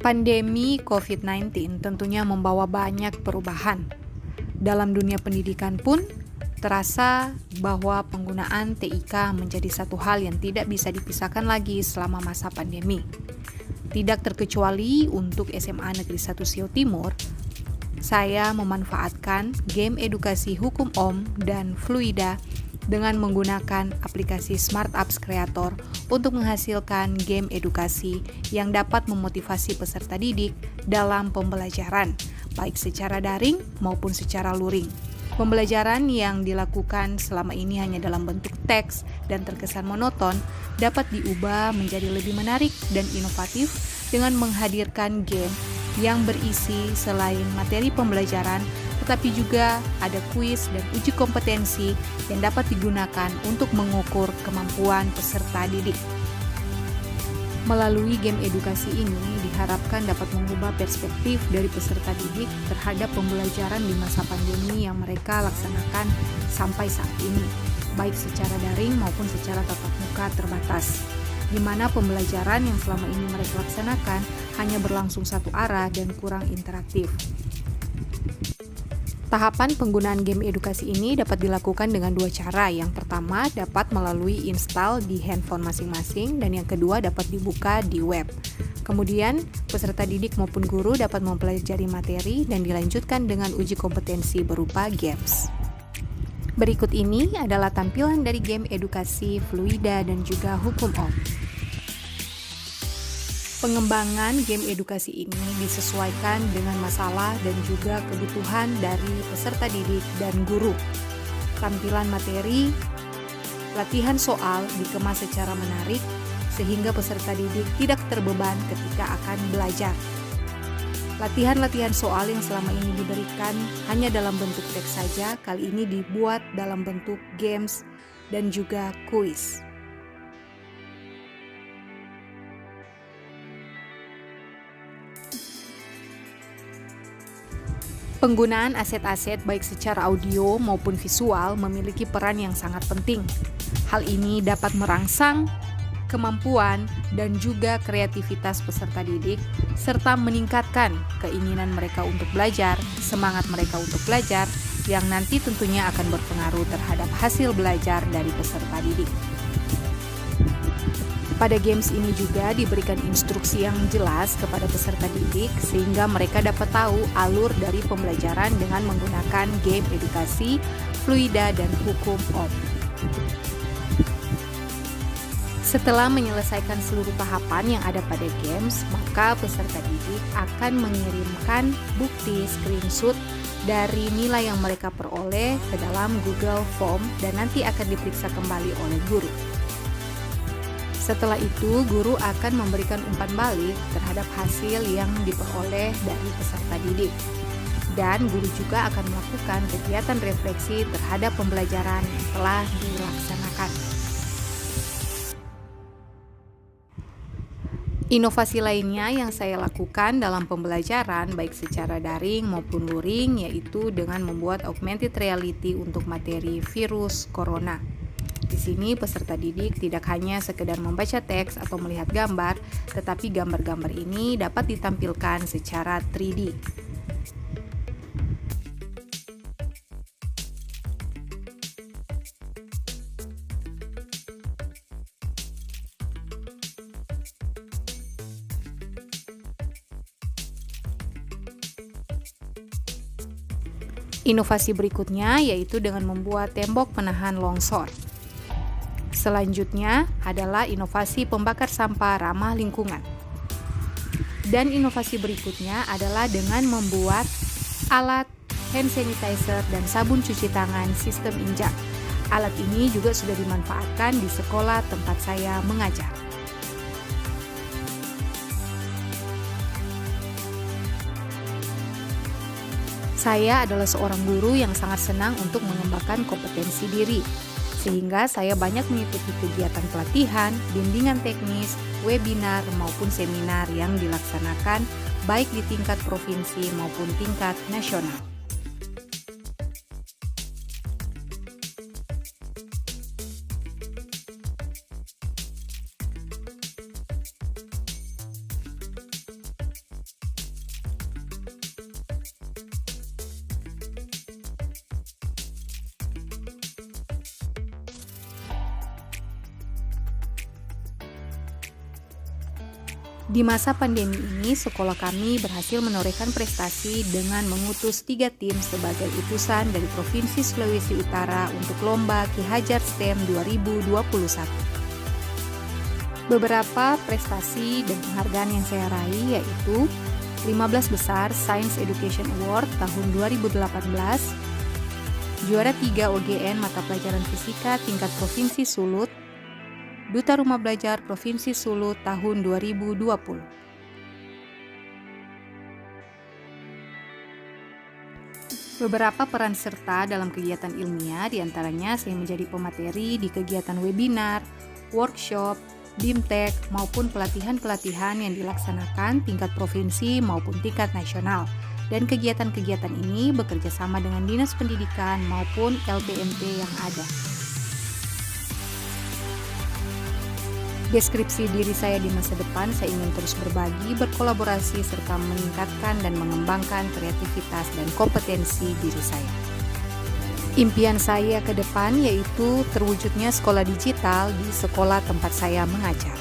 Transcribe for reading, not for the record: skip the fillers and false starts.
Pandemi COVID-19 tentunya membawa banyak perubahan. Dalam dunia pendidikan pun, terasa bahwa penggunaan TIK menjadi satu hal yang tidak bisa dipisahkan lagi selama masa pandemi. Tidak terkecuali untuk SMA Negeri 1 Siau Timur, saya memanfaatkan game edukasi Hukum Om dan Fluida dengan menggunakan aplikasi Smart Apps Creator untuk menghasilkan game edukasi yang dapat memotivasi peserta didik dalam pembelajaran, baik secara daring maupun secara luring. Pembelajaran yang dilakukan selama ini hanya dalam bentuk teks dan terkesan monoton dapat diubah menjadi lebih menarik dan inovatif dengan menghadirkan game yang berisi selain materi pembelajaran, tetapi juga ada kuis dan uji kompetensi yang dapat digunakan untuk mengukur kemampuan peserta didik. Melalui game edukasi ini diharapkan dapat mengubah perspektif dari peserta didik terhadap pembelajaran di masa pandemi yang mereka laksanakan sampai saat ini, baik secara daring maupun secara tatap muka terbatas, di mana pembelajaran yang selama ini mereka laksanakan hanya berlangsung satu arah dan kurang interaktif. Tahapan penggunaan game edukasi ini dapat dilakukan dengan dua cara. Yang pertama dapat melalui install di handphone masing-masing dan yang kedua dapat dibuka di web. Kemudian, peserta didik maupun guru dapat mempelajari materi dan dilanjutkan dengan uji kompetensi berupa games. Berikut ini adalah tampilan dari game edukasi Fluida dan juga Hukum Om. Pengembangan game edukasi ini disesuaikan dengan masalah dan juga kebutuhan dari peserta didik dan guru. Tampilan materi, latihan soal dikemas secara menarik sehingga peserta didik tidak terbeban ketika akan belajar. Latihan-latihan soal yang selama ini diberikan hanya dalam bentuk teks saja, kali ini dibuat dalam bentuk games dan juga kuis. Penggunaan aset-aset baik secara audio maupun visual memiliki peran yang sangat penting. Hal ini dapat merangsang kemampuan dan juga kreativitas peserta didik, serta meningkatkan keinginan mereka untuk belajar, semangat mereka untuk belajar, yang nanti tentunya akan berpengaruh terhadap hasil belajar dari peserta didik. Pada games ini juga diberikan instruksi yang jelas kepada peserta didik sehingga mereka dapat tahu alur dari pembelajaran dengan menggunakan game edukasi, Fluida, dan Hukum Om. Setelah menyelesaikan seluruh tahapan yang ada pada games, maka peserta didik akan mengirimkan bukti screenshot dari nilai yang mereka peroleh ke dalam Google Form dan nanti akan diperiksa kembali oleh guru. Setelah itu, guru akan memberikan umpan balik terhadap hasil yang diperoleh dari peserta didik. Dan guru juga akan melakukan kegiatan refleksi terhadap pembelajaran yang telah dilaksanakan. Inovasi lainnya yang saya lakukan dalam pembelajaran baik secara daring maupun luring yaitu dengan membuat augmented reality untuk materi virus corona. Di sini peserta didik tidak hanya sekedar membaca teks atau melihat gambar, tetapi gambar-gambar ini dapat ditampilkan secara 3D. Inovasi berikutnya yaitu dengan membuat tembok penahan longsor. Selanjutnya adalah inovasi pembakar sampah ramah lingkungan. Dan inovasi berikutnya adalah dengan membuat alat hand sanitizer dan sabun cuci tangan sistem injak. Alat ini juga sudah dimanfaatkan di sekolah tempat saya mengajar. Saya adalah seorang guru yang sangat senang untuk mengembangkan kompetensi diri. Sehingga saya banyak mengikuti kegiatan pelatihan, bimbingan teknis, webinar, maupun seminar yang dilaksanakan baik di tingkat provinsi maupun tingkat nasional. Di masa pandemi ini, sekolah kami berhasil menorehkan prestasi dengan mengutus 3 tim sebagai utusan dari Provinsi Sulawesi Utara untuk Lomba Ki Hajar STEM 2021. Beberapa prestasi dan penghargaan yang saya raih yaitu 15 besar Science Education Award tahun 2018, juara 3 OGN mata pelajaran fisika tingkat Provinsi Sulut, Duta Rumah Belajar Provinsi Sulut tahun 2020. Beberapa peran serta dalam kegiatan ilmiah diantaranya saya menjadi pemateri di kegiatan webinar, workshop, BIMTEK maupun pelatihan-pelatihan yang dilaksanakan tingkat provinsi maupun tingkat nasional. Dan kegiatan-kegiatan ini bekerja sama dengan Dinas Pendidikan maupun LPMP yang ada. Deskripsi diri saya di masa depan, saya ingin terus berbagi, berkolaborasi, serta meningkatkan dan mengembangkan kreativitas dan kompetensi diri saya. Impian saya ke depan yaitu terwujudnya sekolah digital di sekolah tempat saya mengajar.